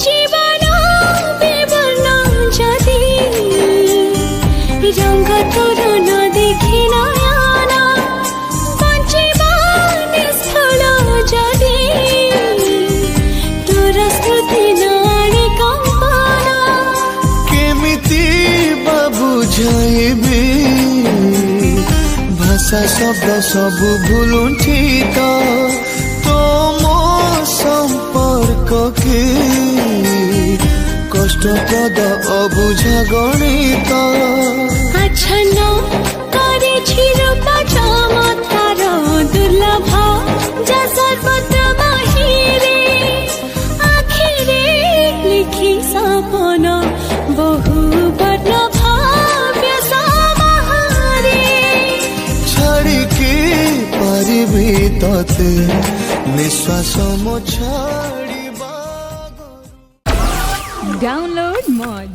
জীবন বিবর্ণ যদি রঙ তোর ন দেখি নয়ন বঞ্চিবা নিষ্ফল যদি তোর স্মৃতি নাড়ি কম্পন কেমিতি বা বুঝাইবি ভাষা শব্দ সবু ভুলুছি তো তোম সম্পর্ককে কষ্টপ্রদ অবুঝা গণিত আচ্ছন্ন করেছি রূপ চমৎকার দুর্লভ যা সর্বত্র বাহিরে আখিরে লিখি সপন বহু বর্ণ ভাব্য সমাহারে ছাড়িকি পারিবি ততে নিঃশ্বাস মো ছাড়িবা Download Moj.